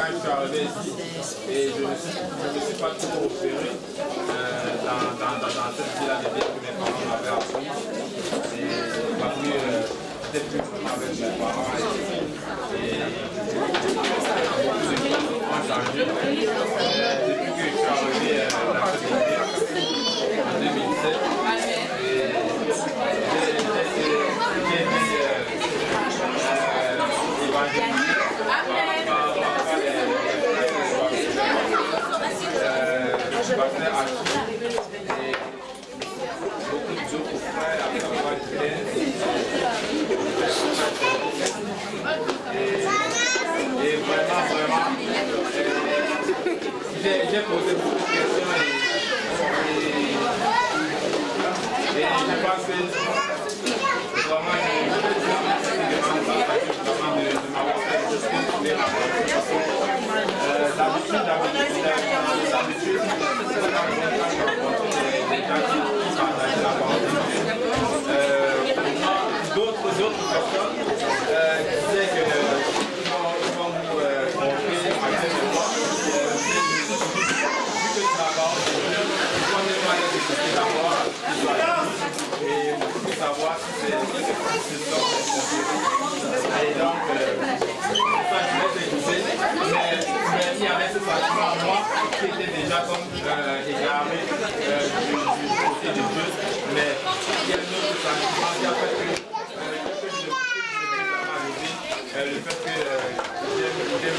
quand je suis arrivé ici, et je ne me suis pas trop opéré dans cette vie-là de vie que mes parents m'avaient appris. Et parce que j'étais plus avec mes parents et beaucoup de choses ont changé. Depuis que je suis arrivé dans cette vie en 2017, j'ai été évangélisé par je passais à Chine et beaucoup d'autres frères à savoir et vraiment, j'ai posé beaucoup de questions et je pense que vraiment de m'avoir fait des choses que je voulais rapporter parce que d'habitude, d'autres personnes disaient que quand vous montrer à quel moment vu que tu n'as pas il faut ne pas nécessiter d'avoir et pour savoir si c'est ça et donc ça je l'ai écouté mais il y avait ce sentiment moi qui était déjà comme égaré du côté de Dieu mais il y a un autre sentiment qui a fait que le fait que j'aime Dieu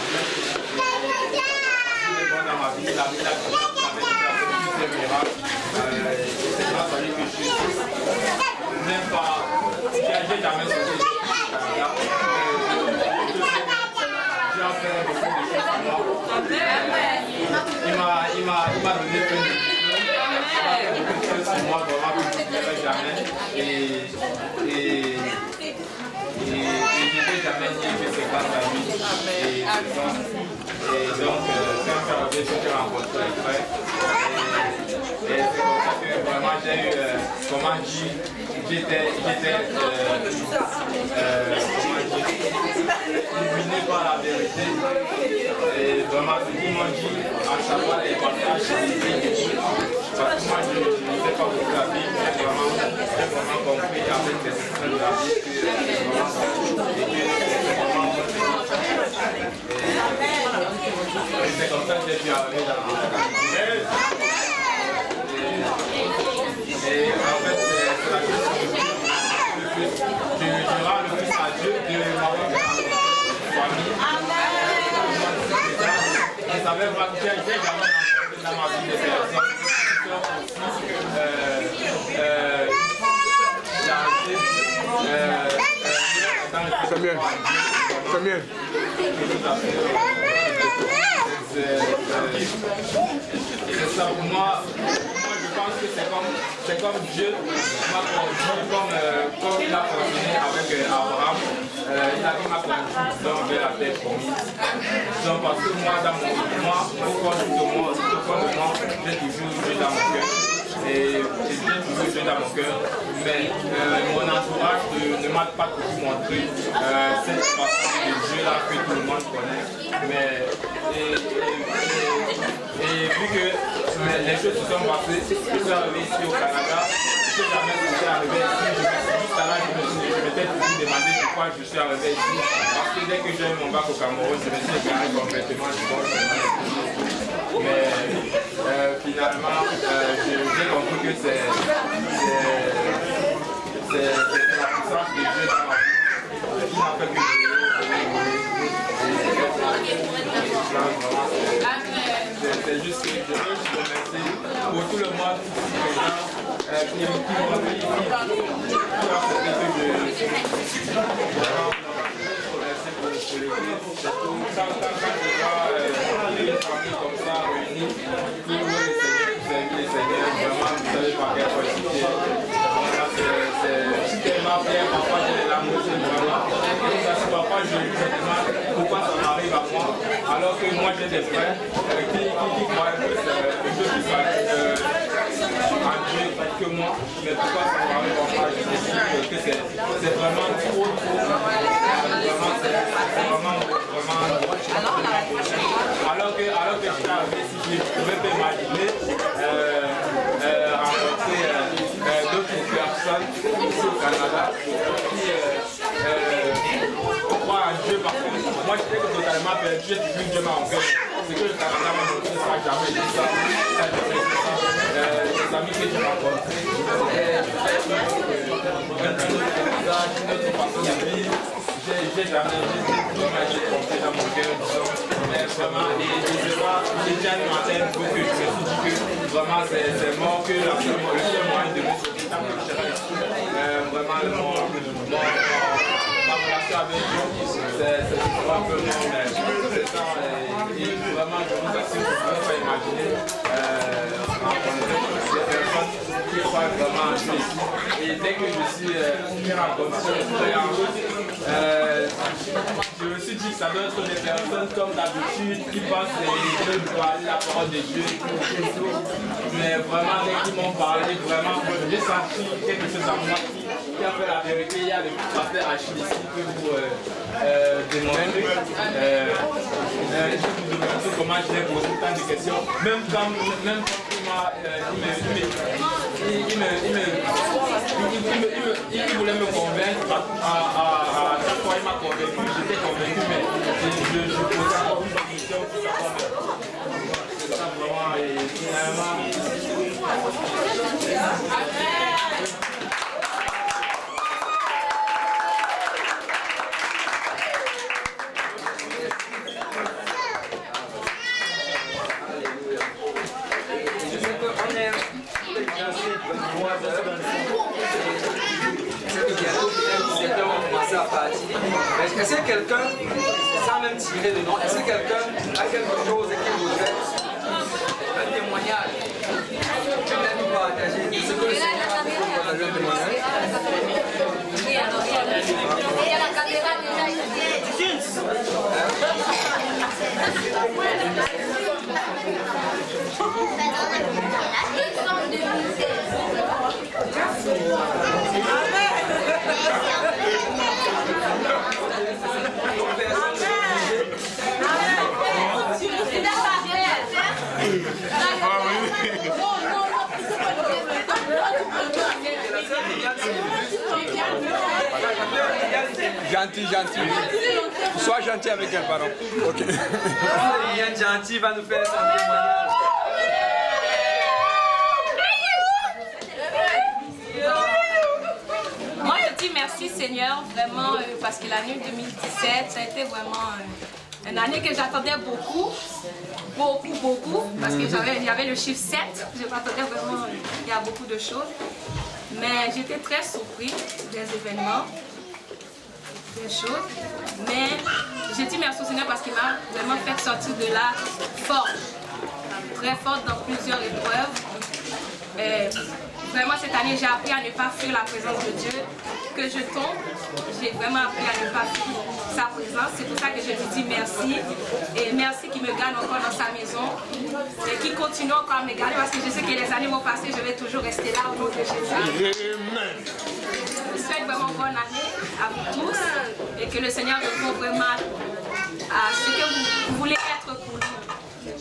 est bon dans ma vie, la vie avait déjà fait plusieurs miracles c'est grâce à lui que je suis même pas j'ai jamais sauté j'ai fait beaucoup de choses pour moi il m'a donné plein de choses pour moi vraiment que je ne dirai jamais et je n'ai jamais dit que c'est grâce à lui et donc quand je suis rencontré les frères et c'est comme ça que vraiment j'ai eu comment dire j'étais illuminé par la vérité et vraiment ce qu'ils m'ont dit à savoir les partages parce que moi je ne sais pas beaucoup la Bible mais vraiment j'ai vraiment compris avec les secrets de la Bible que et c'est comme ça que j'ai pu arriver dans la et en fait c'est la chose que je rends le plus à Dieu de m'avoir fait famille. Je savais pas que j'ai jamais rencontré dans ma vie des personnes qui sont aussi c'est mieux. C'est mieux. C'est ça pour moi. Je pense que c'est comme Dieu m'a conduit, comme il a fonctionné avec Abraham, il a m'a conduit vers la terre promise. Donc parce que moi, au fond de moi, j'ai toujours Dieu dans mon cœur. Et j'ai toujours Dieu dans mon cœur. Mais mon entourage ne m'a pas toujours montré cette façon de Dieu là que tout le monde connaît. Mais et vu que les choses se sont passées, je suis arrivé ici au Canada, je n'ai jamais été arrivé ici, jusqu'à là je m'étais toujours demandé pourquoi je suis arrivé ici, parce que dès que j'ai eu mon bac au Cameroun, je me suis égaré complètement du bon chemin. Mais finalement, j'ai compris que c'est la puissance de Dieu dans ma vie qui m'a fait que c'est juste que je veux remercier pour tout le monde qui m'ont vu ici, pour accepter que je pour l'église, surtout quand je vois une famille comme ça réunie, qui veut servir le Seigneur, vraiment vous savez pas quelle quantité. C'est tellement bien, parfois j'ai les larmes aussi, vraiment. Et ça, si parfois je me demande pourquoi ça m'arrive à moi, alors que moi j'ai des frères qui croient que je suis pas en Dieu que moi, mais pourquoi ça m'arrive à moi, je me dis que c'est vraiment trop, vraiment, c'est vraiment l'heure que je suis arrivé ici, je ne pouvais pas imaginer rencontrer d'autres personnes ici au Canada qui croient en Dieu parce que moi j'étais totalement perdu, j'ai dit que Dieu m'a envoyé. Ce que le Canada m'a montré, ça n'a jamais été ça. Les amis que j'ai rencontrés, notre façon de vivre, j'ai jamais compris dans mon cœur, disons, mais vraiment, j'ai déjà un matin que je me suis dit que vraiment c'est mort, que le seul moyen de me sauver, tant que je serai ici, vraiment, ma relation avec Dieu, c'est un peu long, mais c'est ça, et vraiment, je vous assure, je ne pouvais pas imaginer rencontrer des personnes qui croient vraiment en Dieu ici. Et dès que je suis rencontré en route, je me suis dit que ça doit être des personnes comme d'habitude qui pensent qu'ils veulent parler la parole de Dieu et tout. Mais vraiment, dès qu'ils m'ont parlé, vraiment, j'ai senti quelque chose en moi qui a fait la vérité. Il y a le pasteur Achille ici que vous démontrez. Je vous demande comment je l'ai posé tant de questions. Même quand il voulait me convaincre, à chaque fois il m'a convaincu, j'étais convaincu, mais je posais encore une question pour savoir. C'est ça vraiment, et finalement. Est-ce que quelqu'un, sans même tirer de nom, est-ce que quelqu'un a quelque chose qui vous fait un témoignage que vous voulez nous partager de ce que le Seigneur a fait pour le témoignage? Gentil, gentil. Sois gentil avec elle, pardon. Ok. Liliane Gentil va nous faire son témoignage. Moi, je dis merci Seigneur, vraiment, parce que l'année 2017, ça a été vraiment une année que j'attendais beaucoup, parce qu'il y avait le chiffre 7, je m'attendais vraiment, il y a beaucoup de choses. Mais j'étais très surpris des événements, des choses. Mais j'ai dit merci au Seigneur parce qu'il m'a vraiment fait sortir de là forte, très forte dans plusieurs épreuves. Vraiment cette année j'ai appris à ne pas fuir la présence de Dieu. Que je tombe, j'ai vraiment appris à ne pas fuir sa présence. C'est pour ça que je lui dis merci. Et merci qu'il me garde encore dans sa maison. Et qu'il continue encore à me garder parce que je sais que les années vont passer, je vais toujours rester là au nom de Jésus. Je souhaite vraiment bonne année à vous tous. Et que le Seigneur répond vraiment à ce que vous voulez être pour lui.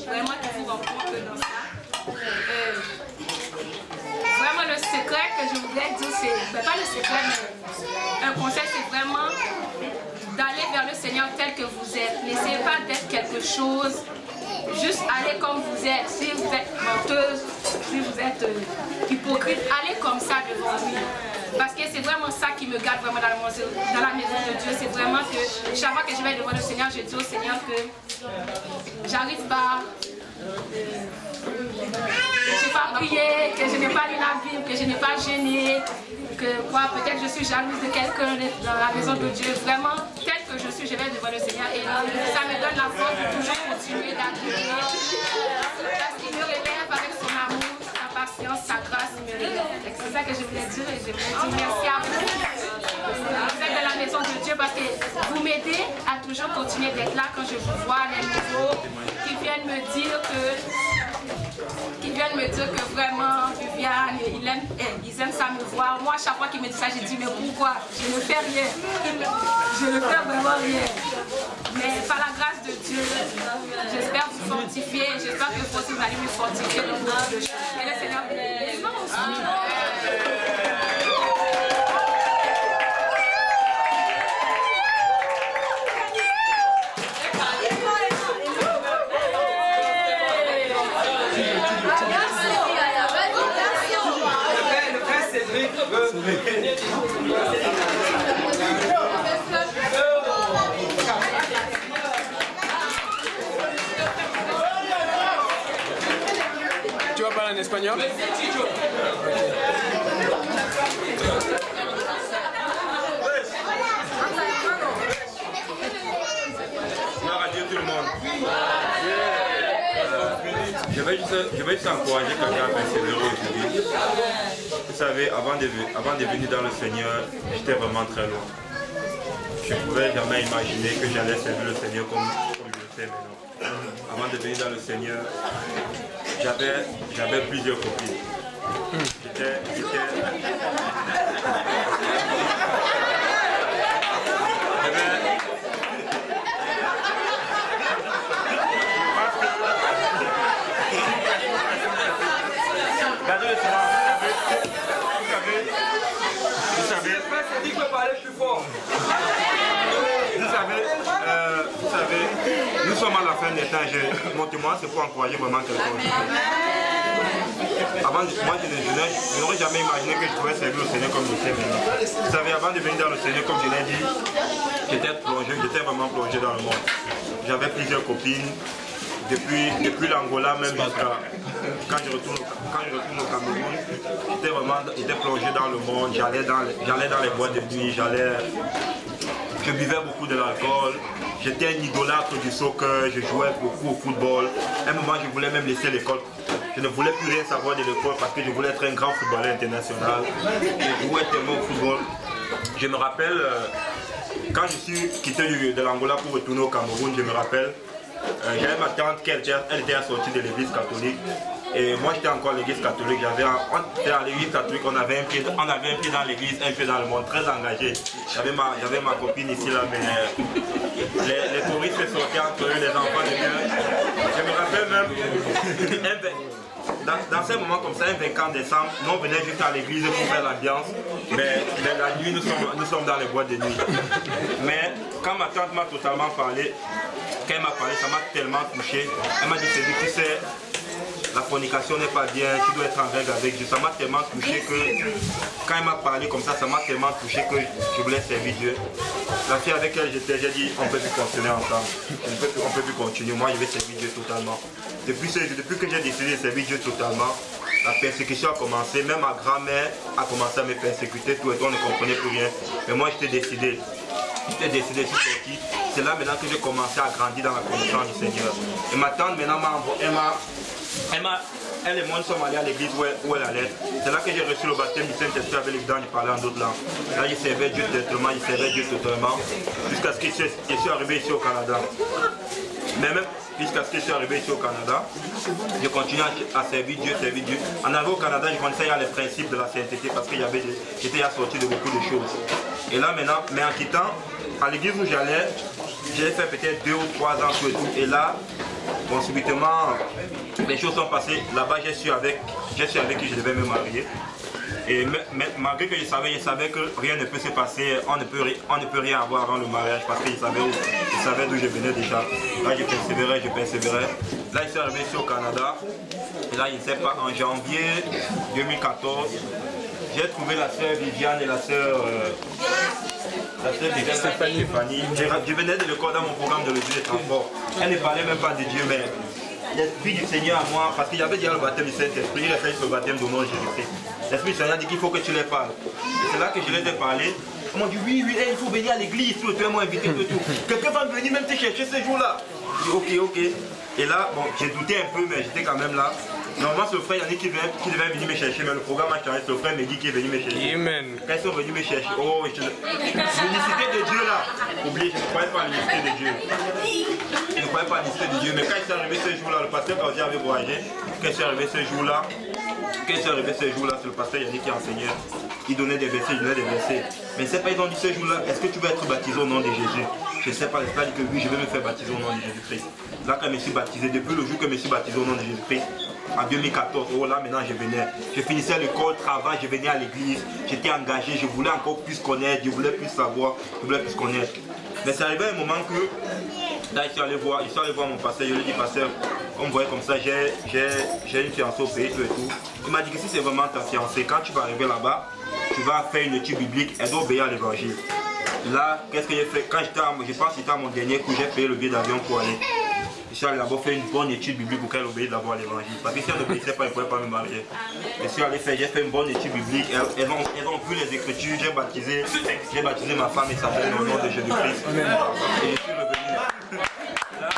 Vraiment qu'il vous rencontre dans ça. Vraiment le secret que je voudrais dire, c'est pas le secret, mais un conseil, c'est vraiment d'aller vers le Seigneur tel que vous êtes. N'essayez pas d'être quelque chose, juste allez comme vous êtes. Si vous êtes menteuse, si vous êtes hypocrite, allez comme ça devant lui. Parce que c'est vraiment ça qui me garde vraiment dans la maison de Dieu. C'est vraiment que chaque fois que je vais devant le Seigneur, je dis au Seigneur que j'arrive pas. Que je n'ai pas prié, que je n'ai pas lu la Bible, que je n'ai pas gêné, que quoi, peut-être je suis jalouse de quelqu'un dans la maison de Dieu. Vraiment, tel que je suis, je vais devant le Seigneur et ça me donne la force de toujours continuer d'accueillir. Parce qu'il me relève avec son amour, sa patience, sa grâce, il me relève. C'est ça que je voulais dire et je voulais dire merci à vous. Vous êtes dans la maison de Dieu parce que vous m'aidez à toujours continuer d'être là quand je vous vois, les nouveaux qui viennent me dire que vraiment Viviane, ils aiment ça me voir. Moi, à chaque fois qu'ils me disent ça, je dis mais pourquoi? Je ne fais rien. Je ne fais vraiment rien. Mais par la grâce de Dieu, j'espère vous fortifier. J'espère que vous aussi vous allez me fortifier dans beaucoup de choses. Et le Seigneur vous bénisse. Le frère Cédric Tu vas parler en espagnol? Radio tout le monde. Je vais juste encourager quelqu'un à persévérer aujourd'hui. Vous savez, avant de venir dans le Seigneur, j'étais vraiment très loin. Je ne pouvais jamais imaginer que j'allais servir le Seigneur comme je le fais maintenant. Avant de venir dans le Seigneur, j'avais plusieurs copines. Regardez le silence, vous savez, le frère Cédric peut parler plus fort. vous savez, nous sommes à la fin des temps. Mon témoin, c'est pour encourager vraiment quelqu'un. Moi, je n'aurais jamais imaginé que je pouvais servir le Seigneur comme je sais maintenant. Vous savez, avant de venir dans le Seigneur, comme je l'ai dit, j'étais vraiment plongé dans le monde. J'avais plusieurs copines. Depuis l'Angola même jusqu'à quand je retourne au Cameroun, j'étais plongé dans le monde, j'allais dans les boîtes de nuit, je buvais beaucoup de l'alcool, j'étais un idolâtre du soccer, je jouais beaucoup au football. À un moment je voulais même laisser l'école. Je ne voulais plus rien savoir de l'école parce que je voulais être un grand footballeur international. Je jouais tellement au football. Je me rappelle, quand je suis quitté de l'Angola pour retourner au Cameroun, je me rappelle, j'avais ma tante elle était assortie de l'église catholique et moi j'étais encore à l'église catholique. On était à l'église catholique, on avait un pied dans l'église, un pied dans le monde, très engagé. J'avais ma copine ici là, mais les touristes se sortaient entre eux, les enfants de Dieu. Je me rappelle même, dans ces moments comme ça, un 24 décembre, nous on venait juste à l'église pour faire l'ambiance, mais la nuit nous sommes dans les boîtes de nuit. Mais quand ma tante m'a totalement parlé, quand elle m'a parlé, ça m'a tellement touché. Elle m'a dit, tu sais, la fornication n'est pas bien, tu dois être en règle avec Dieu. Ça m'a tellement touché que, quand elle m'a parlé comme ça m'a tellement touché que je voulais servir Dieu. La fille avec laquelle j'étais, j'ai dit, on ne peut plus continuer ensemble. On ne peut plus continuer, moi je vais servir Dieu totalement. Depuis que j'ai décidé de servir Dieu totalement, la persécution a commencé, même ma grand-mère a commencé à me persécuter, tout et tout, on ne comprenait plus rien. Mais moi j'étais décidé, je suis sorti. C'est là maintenant que j'ai commencé à grandir dans la connaissance du Seigneur. Et ma tante maintenant elle et moi nous sommes allés à l'église où elle allait. C'est là que j'ai reçu le baptême du Saint-Esprit avec les dents, je parlais en d'autres langues. Là je servais Dieu totalement, jusqu'à ce que je suis arrivé ici au Canada. Mais même jusqu'à ce que je suis arrivé ici au Canada, je continue à servir Dieu. En arrivant au Canada, je connaissais les principes de la sainteté parce que j'étais assorti de beaucoup de choses. Et là maintenant, mais en quittant, à l'église où j'allais, j'ai fait peut-être 2 ou 3 ans tout et tout. Et là, bon, subitement, les choses sont passées. Là-bas, j'ai su avec qui je devais me marier. Et malgré que je savais que rien ne peut se passer, on ne peut rien avoir avant le mariage parce que je savais d'où je venais déjà. Là, je persévérais. Là, je suis arrivé ici au Canada. Et là, je ne sais pas, en janvier 2014, j'ai trouvé la sœur Viviane et la sœur Stéphanie. Je venais de l'école dans mon programme de levier de transport. Elle ne parlait même pas de Dieu, mais l'Esprit du Seigneur à moi, parce qu'il y avait déjà le baptême du Saint-Esprit, il a fait le baptême de nom Jésus-Christ. L'Esprit du Seigneur dit qu'il faut que tu les parles. Et c'est là que je les ai parlé. Ils m'ont dit oui, il faut venir à l'église, tout, tu es moi invité, tout. Quelqu'un va venir même te chercher ce jour-là. J'ai dit ok. Et là, bon, j'ai douté un peu, mais j'étais quand même là. Normalement, c'est le frère Yannick qui devait venir me chercher, mais le programme a changé, c'est le frère Mehdi qui est venu me chercher. Amen. Quand ils sont venus me chercher, l'unicité de Dieu là, oubliez, je ne croyais pas à l'unicité de Dieu. Je ne croyais pas à l'unicité de Dieu, mais quand ils sont arrivés ce jour-là, le pasteur Gaudi avait voyagé, quand ils sont arrivés ce jour-là, c'est le pasteur Yannick qui enseignait. Il donnait des versets, Mais c'est pas, ils ont dit ce jour-là, est-ce que tu vas être baptisé au nom de Jésus? je ne sais pas, l'Esprit a dit que oui, je vais me faire baptiser au nom de Jésus-Christ. Là, quand je me suis baptisé, depuis le jour que je me suis baptisé au nom de Jésus-Christ, en 2014, oh là maintenant je venais, je finissais l'école, travail, je venais à l'église, j'étais engagé, je voulais encore plus connaître, je voulais plus savoir, je voulais plus connaître. Mais c'est arrivé un moment que, là je suis allé voir mon pasteur, je lui ai dit, pasteur, on me voyait comme ça, j'ai une fiancée au pays, tout et tout. Il m'a dit que si c'est vraiment ta fiancée, quand tu vas arriver là-bas, tu vas faire une étude biblique, elle doit obéir à l'évangile. Là, qu'est-ce que j'ai fait? Quand je pense que c'était à mon dernier coup, j'ai payé le billet d'avion pour aller. Je suis allé d'abord faire une bonne étude biblique pour qu'elle obéisse d'abord à l'évangile. Parce que si elle n'obéissait pas, elle ne pouvait pas me marier. Je suis allé faire, j'ai fait une bonne étude biblique. Elles ont vu les Écritures, j'ai baptisé ma femme et sa belle au nom de Jésus-Christ. Et je suis revenu. Là,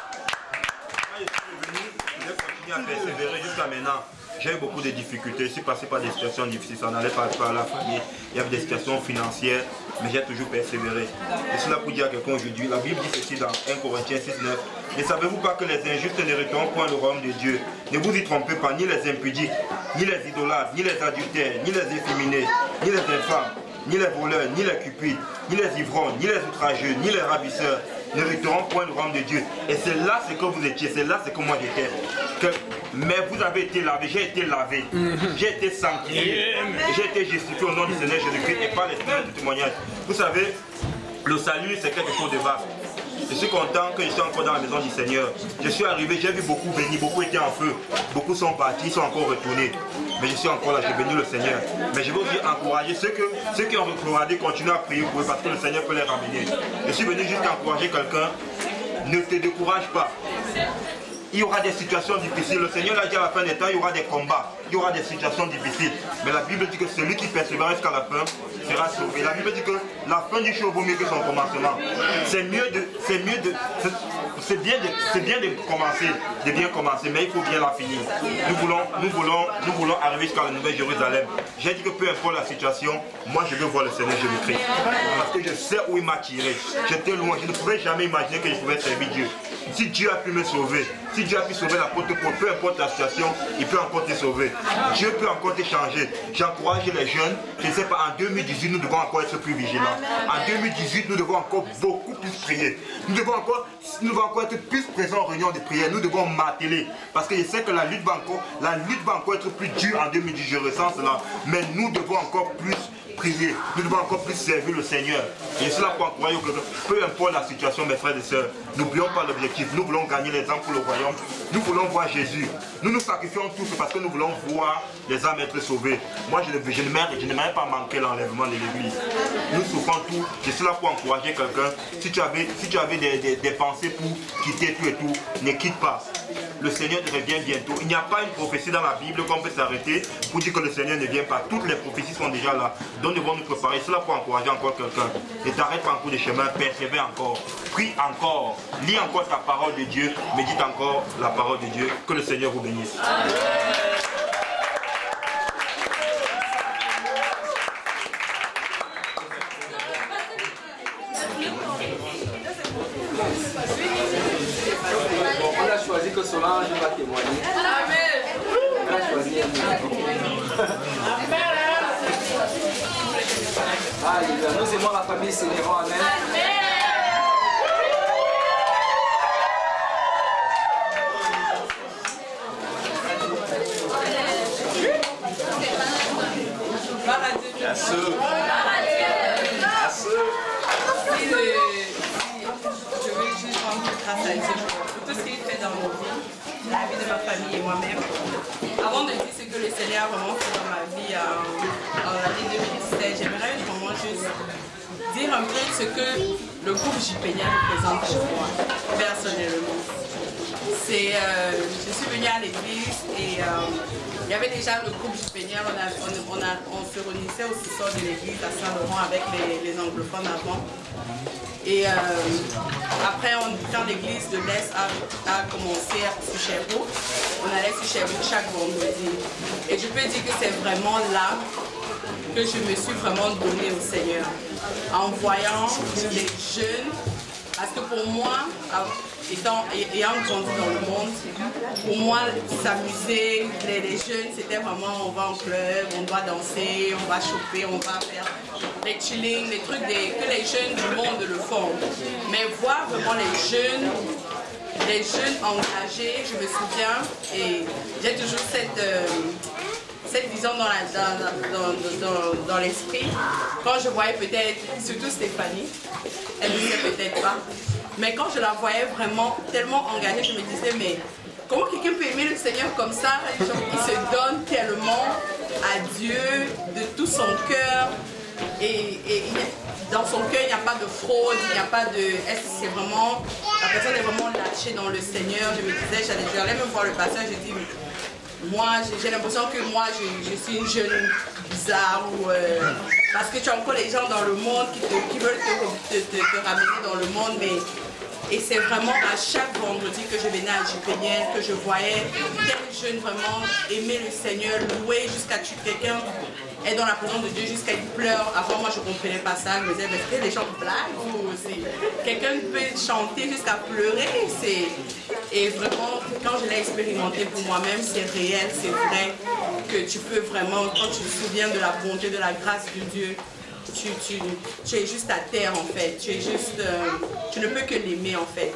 quand je suis revenu, j'ai continué à persévérer jusqu'à maintenant. J'ai eu beaucoup de difficultés, je suis passé par des situations difficiles, ça n'allait pas par la famille, il y avait des situations financières, mais j'ai toujours persévéré. Et cela pour dire à quelqu'un aujourd'hui, la Bible dit ceci dans 1 Corinthiens 6,9. Ne savez-vous pas que les injustes n'hériteront point le royaume de Dieu? Ne vous y trompez pas, ni les impudiques, ni les idolâtres, ni les adultères, ni les efféminés, ni les infâmes, ni les voleurs, ni les cupides, ni les ivrognes, ni les outrageux, ni les ravisseurs n'hériteront point le royaume de Dieu. Et c'est là ce que vous étiez, c'est là ce que moi j'étais. Mais vous avez été lavé, j'ai été lavé, j'ai été sanctifié, j'ai été justifié au nom du Seigneur Jésus-Christ et par l'esprit de témoignage. Vous savez, le salut c'est quelque chose de vaste. Je suis content que je sois encore dans la maison du Seigneur. Je suis arrivé, j'ai vu beaucoup venir, beaucoup étaient en feu, beaucoup sont partis, sont encore retournés. Mais je suis encore là, j'ai béni le Seigneur. Mais je veux aussi encourager ceux qui ont regardé, continuer à prier pour eux parce que le Seigneur peut les ramener. Je suis venu juste encourager quelqu'un, ne te décourage pas. Il y aura des situations difficiles. Le Seigneur l'a dit à la fin des temps, il y aura des combats, il y aura des situations difficiles. Mais la Bible dit que celui qui persévère jusqu'à la fin sera sauvé. La Bible dit que la fin du show vaut mieux que son commencement. C'est bien de bien commencer, mais il faut bien la finir. Nous voulons arriver jusqu'à la Nouvelle Jérusalem. J'ai dit que peu importe la situation, moi je veux voir le Seigneur Jésus-Christ. Parce que je sais où il m'a tiré. J'étais loin, je ne pouvais jamais imaginer que je pouvais servir Dieu. Si Dieu a pu me sauver, si Dieu a pu sauver l'apôtre Paul, peu importe la situation, il peut encore te sauver. Dieu peut encore te changer. J'encourage les jeunes, je ne sais pas, en 2018, nous devons encore être plus vigilants. En 2018, nous devons encore beaucoup plus prier. Nous devons encore être plus présents en réunion de prière. Nous devons m'atteler. Parce que je sais que la lutte va encore être plus dure en 2018, je ressens cela. Mais nous devons encore plus prier, nous devons encore plus servir le Seigneur. Et cela pour encourager que peu importe la situation, mes frères et sœurs, n'oublions pas l'objectif. Nous voulons gagner les âmes pour le royaume. Nous voulons voir Jésus. Nous nous sacrifions tous parce que nous voulons voir les âmes être sauvées. Moi, je n'aimerais pas manquer l'enlèvement de l'église. Nous souffrons tout. Et cela pour encourager quelqu'un. Si tu avais des pensées pour quitter tout et tout, ne quitte pas. Le Seigneur revient bientôt. Il n'y a pas une prophétie dans la Bible qu'on peut s'arrêter pour dire que le Seigneur ne vient pas. Toutes les prophéties sont déjà là. Donc nous devons nous préparer. Cela pour encourager encore quelqu'un. Ne t'arrête pas en cours de chemin, persévère encore. Prie encore. Lis encore ta parole de Dieu. Médite encore la parole de Dieu. Que le Seigneur vous bénisse. On a choisi que Solange va témoigner. On a choisi Alléluia. Nous aimons la famille Célérant. Amen. Je veux juste rendre grâce à Dieu pour tout ce qu'il fait dans mon vie, la vie de ma famille et moi-même. Avant de dire ce que le Seigneur a vraiment fait dans ma vie en l'année 2017, j'aimerais vraiment juste dire un peu ce que le groupe JPENIA représente chez moi, personnellement. Je suis venue à l'église et il y avait déjà le groupe JPENIA, on se réunissait au sous-sol de l'église à Saint-Laurent avec les anglophones avant. Et après, quand l'église de l'Est a commencé sur Sherbrooke, on allait sur Sherbrooke chaque vendredi. Et je peux dire que c'est vraiment là que je me suis vraiment donnée au Seigneur. En voyant les jeunes Parce que pour moi, ayant grandi dans le monde, pour moi, s'amuser, les jeunes, c'était vraiment on va en club, on doit danser, on va choper, on va faire les chilling, les trucs que les jeunes du monde le font. Mais voir vraiment les jeunes engagés, je me souviens, et j'ai toujours cette vision dans l'esprit. Quand je voyais peut-être, surtout Stéphanie, elle ne sait peut-être pas, mais quand je la voyais vraiment tellement engagée, je me disais, mais comment quelqu'un peut aimer le Seigneur comme ça? Il se donne tellement à Dieu de tout son cœur. Et dans son cœur, il n'y a pas de fraude, il n'y a pas de... Est-ce que c'est vraiment... La personne est vraiment lâchée dans le Seigneur. Je me disais, j'allais même voir le pasteur, je dis, moi, j'ai l'impression que moi, je suis une jeune bizarre. Parce que tu as encore les gens dans le monde qui veulent te ramener dans le monde, mais... Et c'est vraiment à chaque vendredi que je venais à JPNL, que je voyais tel jeune vraiment aimer le Seigneur, louer jusqu'à tuer quelqu'un, être dans la présence de Dieu jusqu'à qu'il pleure. Avant, moi, je ne comprenais pas ça. Je me disais, est-ce que les gens blaguent ou quelqu'un peut chanter jusqu'à pleurer? Et vraiment, quand je l'ai expérimenté pour moi-même, c'est réel, c'est vrai que tu peux vraiment, quand tu te souviens de la bonté, de la grâce de Dieu, tu es juste à terre en fait, tu ne peux que l'aimer en fait.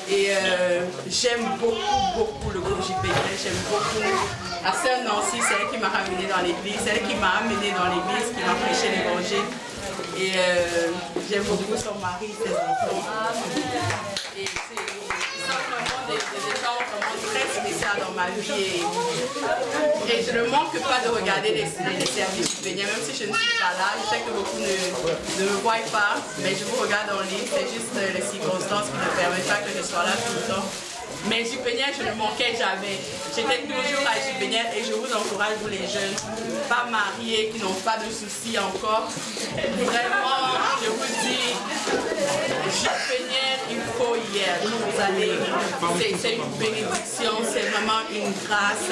Et j'aime beaucoup le groupe JPNL, j'aime beaucoup. La sœur Nancy, c'est elle qui m'a ramené dans l'église, c'est elle qui m'a amené dans l'église, qui m'a prêché l'évangile. Et j'aime beaucoup son mari, ses enfants. Et c'est vraiment des gens vraiment très spéciaux dans ma vie. Et je ne manque pas de regarder les services JPNL, même si je ne suis pas là. Je sais que beaucoup ne me voient pas, mais je vous regarde en ligne. C'est juste les circonstances qui ne permettent pas que je sois là tout le temps. Mais JPNL, je ne manquais jamais. J'étais toujours à JPNL et je vous encourage, vous les jeunes, pas mariés, qui n'ont pas de soucis encore. Vraiment, je vous dis, JPNL, il faut y être. Vous allez, c'est une bénédiction, c'est vraiment une grâce.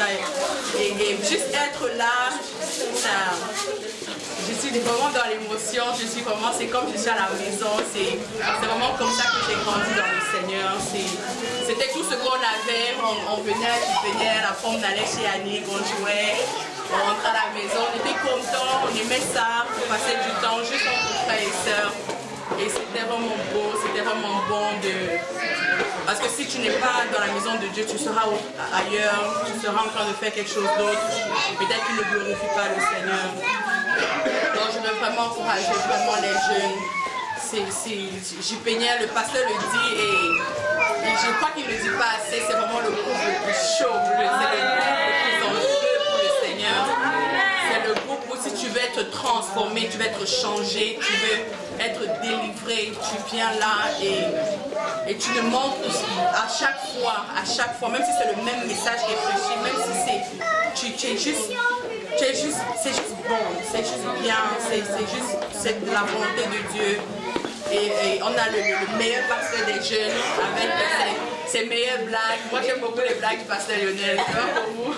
Et juste être là, je suis vraiment dans l'émotion, c'est comme je suis à la maison, c'est vraiment comme ça que j'ai grandi dans le Seigneur. C'était tout ce qu'on avait, on venait à JPNL, après on allait chez Annick, on jouait, on rentrait à la maison, on était contents, on aimait ça, on passait du temps juste entre frères et sœurs. Et c'était vraiment beau, c'était vraiment bon Parce que si tu n'es pas dans la maison de Dieu, tu seras ailleurs, tu seras en train de faire quelque chose d'autre. Peut-être qu'il ne glorifie pas le Seigneur. Donc je veux vraiment encourager vraiment les jeunes. JPNL, le pasteur le dit et je crois qu'il ne le dit pas assez, c'est vraiment le groupe le plus chaud, c'est le groupe le plus en feu pour le Seigneur. C'est le groupe où si tu veux être transformé, tu veux être changé, tu veux être délivré, tu viens là et tu ne manques à chaque fois, même si c'est le même message qui est prêché, même si c'est juste bon, c'est juste bien, c'est de la volonté de Dieu. Et on a le meilleur pasteur des jeunes avec ses meilleures blagues. Moi j'aime beaucoup les blagues du pasteur Lionel, c'est pas pour vous.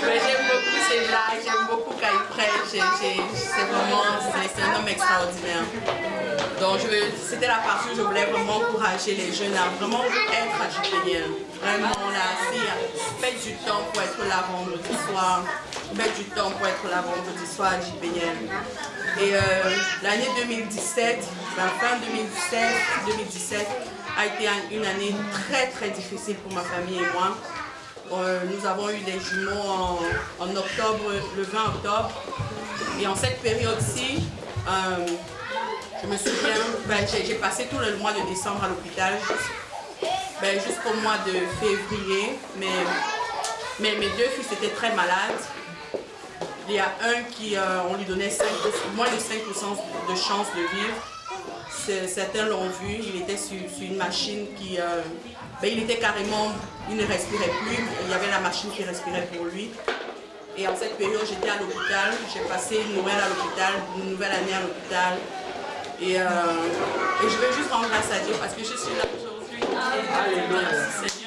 Mais j'aime beaucoup ses blagues, j'aime beaucoup quand il prêche. C'est un homme extraordinaire. Donc c'était la partie où je voulais vraiment encourager les jeunes à vraiment être à JPNL. Vraiment là, faites du temps pour être là vendredi soir. Faites du temps pour être là vendredi soir à JPNL. Et l'année 2017, la fin 2017 a été une année très très difficile pour ma famille et moi. Nous avons eu des jumeaux en octobre, le 20 octobre. Et en cette période-ci, je me souviens, j'ai passé tout le mois de décembre à l'hôpital jusqu'au mois de février. Mais mes deux fils étaient très malades. Il y a un qui, on lui donnait moins de 5% de chance de vivre. Certains l'ont vu, il était sur une machine qui... il était carrément... Il ne respirait plus, il y avait la machine qui respirait pour lui. Et en cette période, j'étais à l'hôpital, j'ai passé une Noël à l'hôpital, une nouvelle année à l'hôpital. Et je veux juste rendre grâce à Dieu parce que je suis là aujourd'hui. Merci Seigneur.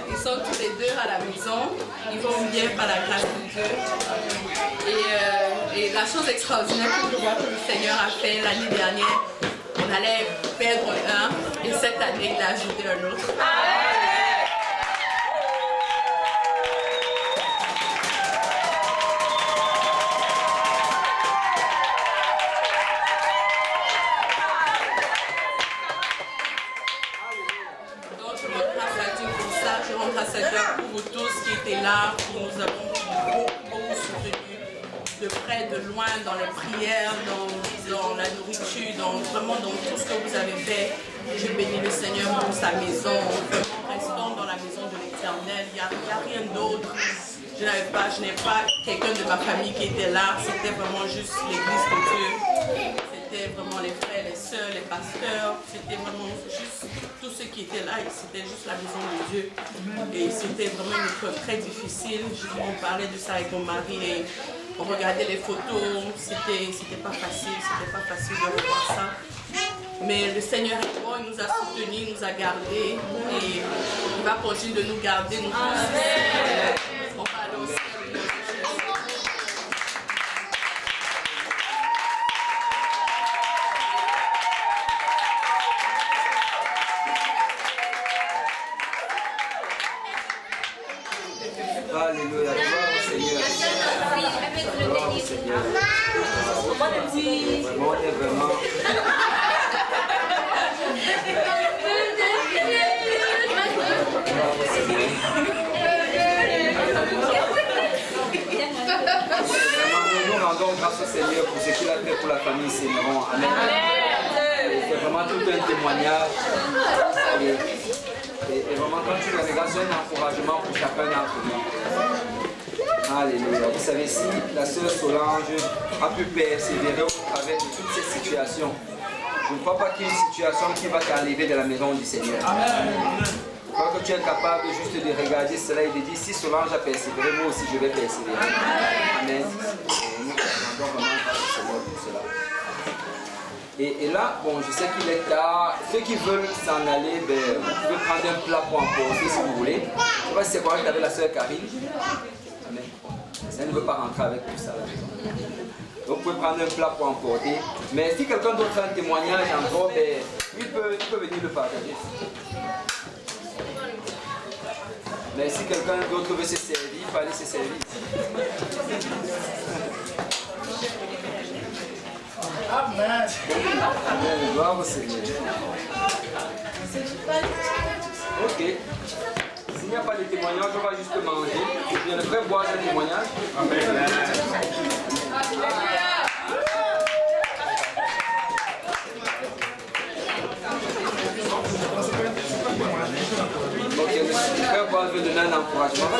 Ils sont tous les deux à la maison. Ils vont bien par la grâce de Dieu. Et la chose extraordinaire que je vois que le Seigneur a fait l'année dernière, on allait perdre un et cette année il a ajouté un autre. Donc je rends grâce à Dieu pour ça, je rends grâce à Dieu pour vous tous qui étaient là, qui nous avons beaucoup soutenus de près, de loin, dans les prières, dans la nourriture, vraiment dans tout ce que vous avez fait. Je bénis le Seigneur pour sa maison. Vraiment, restons dans la maison de l'Éternel. Il n'y a rien d'autre. Je n'ai pas quelqu'un de ma famille qui était là. C'était vraiment juste l'église de Dieu. C'était vraiment les frères, les sœurs, les pasteurs. C'était vraiment juste tous ceux qui étaient là. C'était juste la maison de Dieu. Et c'était vraiment une épreuve très difficile. On parlait de ça avec mon mari et on regardait les photos. C'était pas facile. C'était pas facile de revoir ça. Mais le Seigneur est bon, il nous a soutenus, il nous a gardés et il va continuer de nous garder, nous tous. On va aller au ciel. Alléluia, gloire au Seigneur. Gloire au Seigneur. Vraiment, on est vraiment. Nous rendons grâce au Seigneur pour ce qu'il a fait pour la famille Sénéron. Amen. C'est vraiment tout un témoignage. Et vraiment, quand tu le regardes, c'est un encouragement pour chacun d'entre nous. Alléluia. Vous savez, si la sœur Solange a pu persévérer au travers de toutes ces situations, je ne crois pas qu'il y ait une situation qui va t'enlever de la maison du Seigneur. Je crois que tu es capable juste de regarder cela et de dire, si Solange a persévéré, moi aussi je vais persévérer. Amen. Et nous rendons vraiment grâce au Seigneur pour cela. Et là, bon, je sais qu'il est tard. Ceux qui veulent s'en aller, ben, vous pouvez prendre un plat pour emporter si vous voulez. Je ne sais pas si c'est correct avec la sœur Karine. Amen. Elle ne veut pas rentrer avec tout ça à la maison. Donc vous pouvez prendre un plat pour emporter. Mais si quelqu'un d'autre a un témoignage encore, ben, il peut venir le partager. Mais si quelqu'un d'autre veut se servir, il peut aller se servir. Amen. Amen. Gloire au Seigneur. Ok. S'il n'y a pas de témoignage, on va juste manger. Je devrais boire ce témoignage. Amen. Ok, le frère Bois veut donner un encouragement.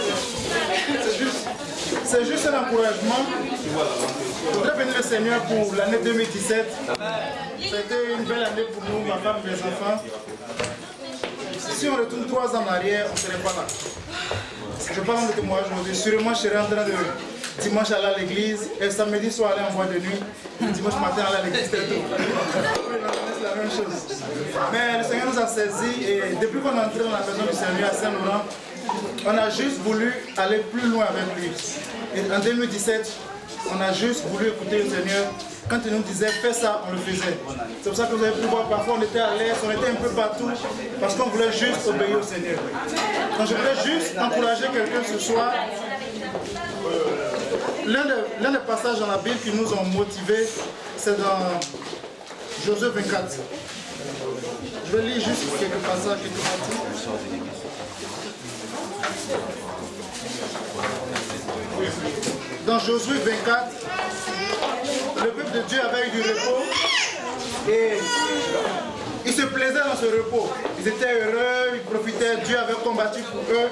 C'est juste un encouragement. Je voudrais bénir le Seigneur pour l'année 2017. C'était une belle année pour nous, ma femme et mes enfants. Si on retourne 3 ans en arrière, on ne serait pas là. Je parle de moi aujourd'hui. Sûrement, je serais en train de dimanche aller à l'église et samedi soir aller en boîte de nuit. Dimanche matin aller à l'église, c'est tout. C'est la même chose. Mais le Seigneur nous a saisis et depuis qu'on est entré dans la maison du Seigneur à Saint-Laurent, on a juste voulu aller plus loin avec lui. Et en 2017, on a juste voulu écouter le Seigneur. Quand il nous disait fais ça, on le faisait. C'est pour ça que vous avez pu voir, parfois on était à l'aise, on était un peu partout, parce qu'on voulait juste obéir au Seigneur. Donc je voulais juste encourager quelqu'un ce soir. L'un des passages dans la Bible qui nous ont motivés, c'est dans Josué 24. Je vais lire juste quelques passages qui sont partis. Dans Josué 24, le peuple de Dieu avait eu du repos et ils se plaisaient dans ce repos. Ils étaient heureux, ils profitaient, Dieu avait combattu pour eux.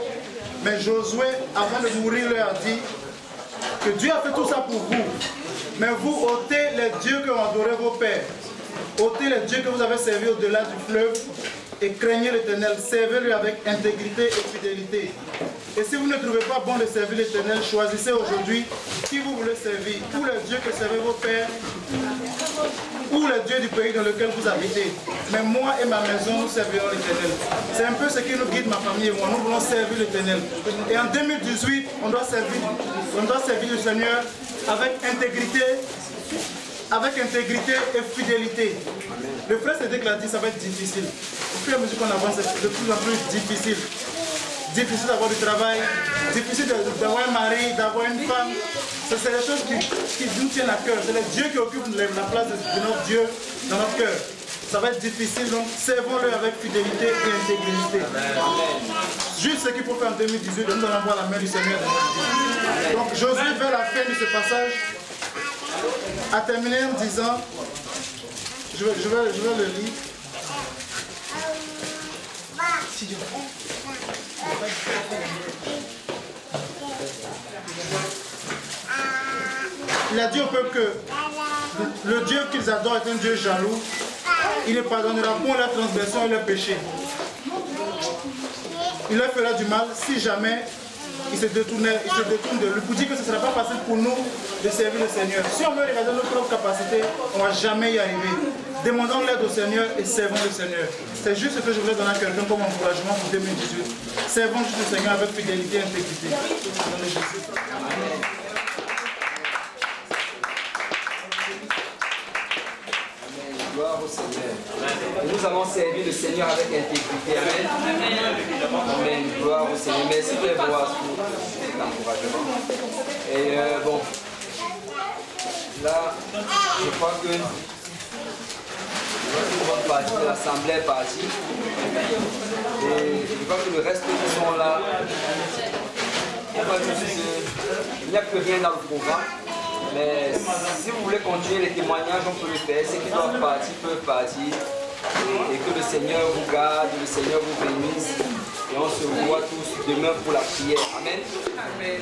Mais Josué, avant de mourir, leur a dit que Dieu a fait tout ça pour vous. Mais vous ôtez les dieux que ont adoré vos pères. Ôtez les dieux que vous avez servis au-delà du fleuve et craignez l'Éternel. Servez-le avec intégrité et fidélité. Et si vous ne trouvez pas bon de servir l'Éternel, choisissez aujourd'hui qui vous voulez servir. Tous les dieux que servaient vos pères ou le Dieu du pays dans lequel vous habitez. Mais moi et ma maison, nous servirons l'Éternel. C'est un peu ce qui nous guide, ma famille et moi. Nous voulons servir l'Éternel. Et en 2018, on doit servir le Seigneur avec intégrité et fidélité. Le frère Cédric l'a dit, ça va être difficile. Au fur et à mesure qu'on avance, c'est de plus en plus difficile. Difficile d'avoir du travail, difficile d'avoir un mari, d'avoir une femme. C'est des choses qui nous tiennent à cœur. C'est le Dieu qui occupe la place de notre Dieu dans notre cœur. Ça va être difficile, donc servons-le avec fidélité et intégrité. Juste ce qu'il faut faire en 2018, nous allons voir la main du Seigneur dans notre vie. Donc Josué, vers la fin de ce passage, a terminé en disant, je vais le lire. Il a dit au peuple que le Dieu qu'ils adorent est un Dieu jaloux. Il ne pardonnera point leurs transgressions et leurs péchés. Il leur fera du mal si jamais ils se détournent de lui. Pour dire que ce ne sera pas facile pour nous de servir le Seigneur. Si on veut regarder notre propre capacité, on ne va jamais y arriver. Demandons l'aide au Seigneur et servons le Seigneur. C'est juste ce que je voulais donner à quelqu'un comme encouragement pour 2018. Servons juste le Seigneur avec fidélité et intégrité. Gloire au Seigneur. Nous allons servir le Seigneur avec intégrité. Amen. Amen. Gloire au Seigneur. Merci Frère Boaz pour cet encouragement. Et bon, là, je crois que une bonne partie de l'Assemblée est partie. Et je crois que le reste qui sont là, il n'y a plus rien dans le programme. Mais si vous voulez continuer les témoignages, on peut le faire. Ceux qui doivent partir peuvent partir. Et que le Seigneur vous garde, le Seigneur vous bénisse. Et on se revoit tous demain pour la prière. Amen. Amen.